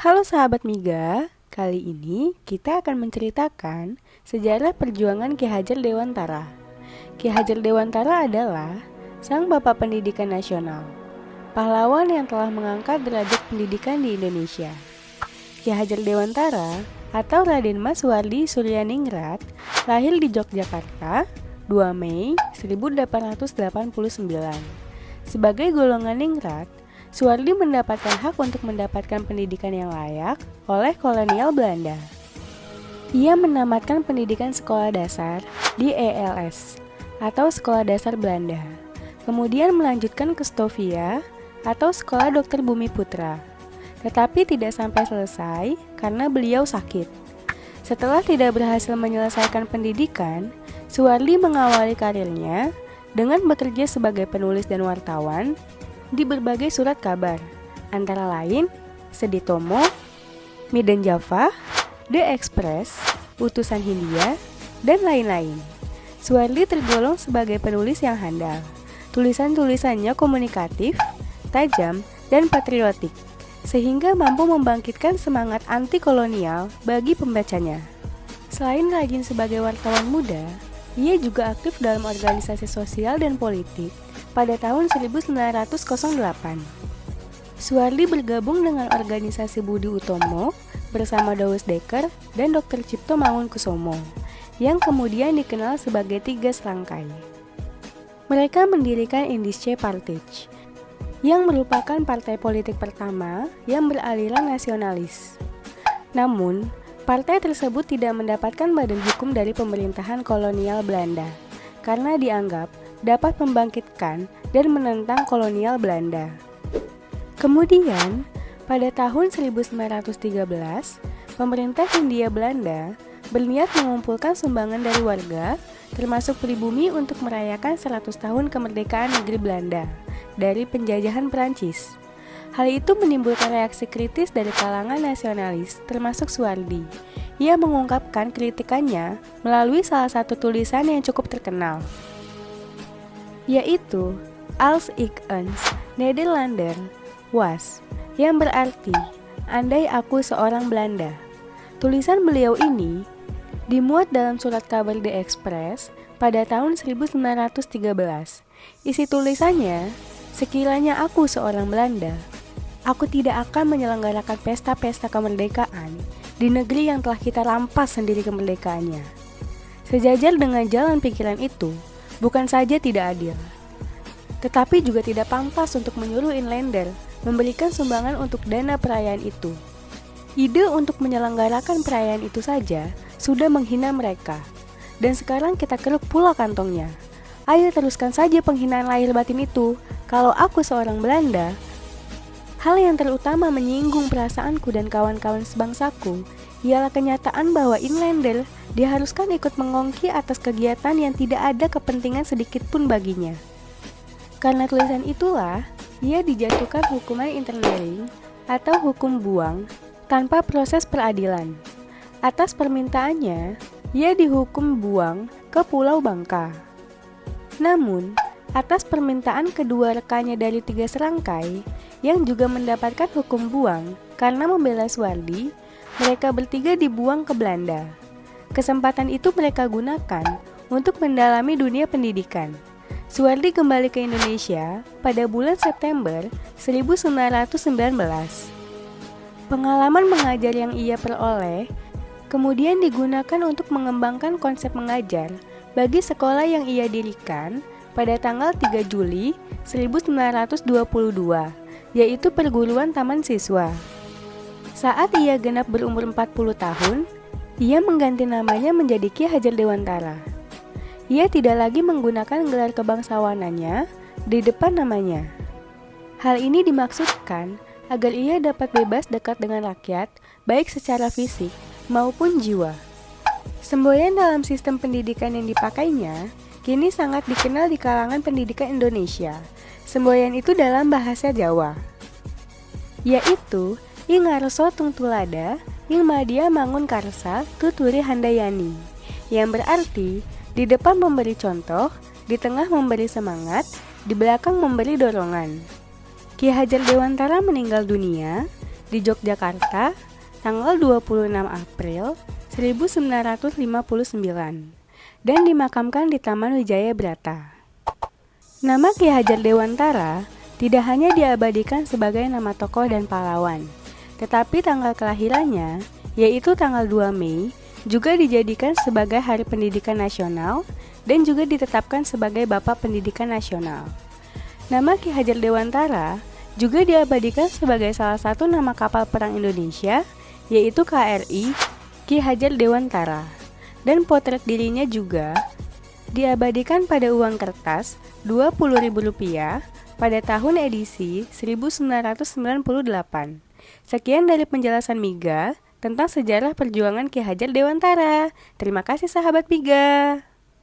Halo sahabat Miga, kali ini kita akan menceritakan sejarah perjuangan Ki Hajar Dewantara. Ki Hajar Dewantara adalah sang bapak pendidikan nasional, pahlawan yang telah mengangkat derajat pendidikan di Indonesia. Ki Hajar Dewantara atau Raden Mas Wardi Suryaningrat lahir di Yogyakarta 2 Mei 1889. Sebagai golongan ningrat, Suwardi mendapatkan hak untuk mendapatkan pendidikan yang layak oleh kolonial Belanda. Ia menamatkan pendidikan sekolah dasar di ELS atau Sekolah Dasar Belanda. Kemudian melanjutkan ke Stovia atau Sekolah Dokter Bumi Putra. Tetapi tidak sampai selesai karena beliau sakit. Setelah tidak berhasil menyelesaikan pendidikan, Suwardi mengawali karirnya dengan bekerja sebagai penulis dan wartawan di berbagai surat kabar, antara lain Seditomo, Medan Java, The Express, Utusan Hindia, dan lain-lain. Suwardi tergolong sebagai penulis yang handal. Tulisan-tulisannya komunikatif, tajam, dan patriotik, sehingga mampu membangkitkan semangat anti-kolonial bagi pembacanya. Selain rajin sebagai wartawan muda, ia juga aktif dalam organisasi sosial dan politik pada tahun 1908. Suwardi bergabung dengan organisasi Budi Utomo bersama Douwes Dekker dan Dr. Cipto Mangunkusumo, yang kemudian dikenal sebagai Tiga Serangkai. Mereka mendirikan Indische Partij, yang merupakan partai politik pertama yang beraliran nasionalis. Namun, partai tersebut tidak mendapatkan badan hukum dari pemerintahan kolonial Belanda, karena dianggap dapat membangkitkan dan menentang kolonial Belanda. Kemudian, pada tahun 1913, pemerintah Hindia Belanda berniat mengumpulkan sumbangan dari warga, termasuk pribumi untuk merayakan 100 tahun kemerdekaan negeri Belanda dari penjajahan Perancis. Hal itu menimbulkan reaksi kritis dari kalangan nasionalis, termasuk Suwardi. Ia mengungkapkan kritikannya melalui salah satu tulisan yang cukup terkenal, yaitu Als ik eens Nederlander was, yang berarti andai aku seorang Belanda. Tulisan beliau ini dimuat dalam surat kabar The Express pada tahun 1913. Isi tulisannya, sekiranya aku seorang Belanda, aku tidak akan menyelenggarakan pesta-pesta kemerdekaan di negeri yang telah kita rampas sendiri kemerdekaannya. Sejajar dengan jalan pikiran itu, bukan saja tidak adil, tetapi juga tidak pantas untuk menyuruh inlander memberikan sumbangan untuk dana perayaan itu. Ide untuk menyelenggarakan perayaan itu saja sudah menghina mereka, dan sekarang kita keruk pula kantongnya. Ayo teruskan saja penghinaan lahir batin itu. Kalau aku seorang Belanda, hal yang terutama menyinggung perasaanku dan kawan-kawan sebangsaku ialah kenyataan bahwa inlander diharuskan ikut mengongki atas kegiatan yang tidak ada kepentingan sedikit pun baginya. Karena tulisan itulah, ia dijatuhkan hukuman internering atau hukum buang tanpa proses peradilan. Atas permintaannya, ia dihukum buang ke Pulau Bangka. Namun, atas permintaan kedua rekannya dari Tiga Serangkai yang juga mendapatkan hukum buang karena membela Suwardi, mereka bertiga dibuang ke Belanda. Kesempatan itu mereka gunakan untuk mendalami dunia pendidikan. Suwardi kembali ke Indonesia pada bulan September 1919. Pengalaman mengajar yang ia peroleh kemudian digunakan untuk mengembangkan konsep mengajar bagi sekolah yang ia dirikan pada tanggal 3 Juli 1922, yaitu Perguruan Taman Siswa. Saat ia genap berumur 40 tahun, ia mengganti namanya menjadi Ki Hajar Dewantara. Ia tidak lagi menggunakan gelar kebangsawanannya di depan namanya. Hal ini dimaksudkan agar ia dapat bebas dekat dengan rakyat, baik secara fisik maupun jiwa. Semboyan dalam sistem pendidikan yang dipakainya kini sangat dikenal di kalangan pendidikan Indonesia. Semboyan itu dalam bahasa Jawa, yaitu Ing ngarso tung tulada, ing madia mangun karsa tuturi handayani, yang berarti di depan memberi contoh, di tengah memberi semangat, di belakang memberi dorongan. Ki Hajar Dewantara meninggal dunia di Yogyakarta tanggal 26 April 1959 dan dimakamkan di Taman Wijaya Brata. Nama Ki Hajar Dewantara tidak hanya diabadikan sebagai nama tokoh dan pahlawan, tetapi tanggal kelahirannya, yaitu tanggal 2 Mei, juga dijadikan sebagai Hari Pendidikan Nasional dan juga ditetapkan sebagai Bapak Pendidikan Nasional. Nama Ki Hajar Dewantara juga diabadikan sebagai salah satu nama kapal perang Indonesia, yaitu KRI Ki Hajar Dewantara. Dan potret dirinya juga diabadikan pada uang kertas Rp20.000 pada tahun edisi 1998. Sekian dari penjelasan Miga tentang sejarah perjuangan Ki Hajar Dewantara. Terima kasih sahabat Miga.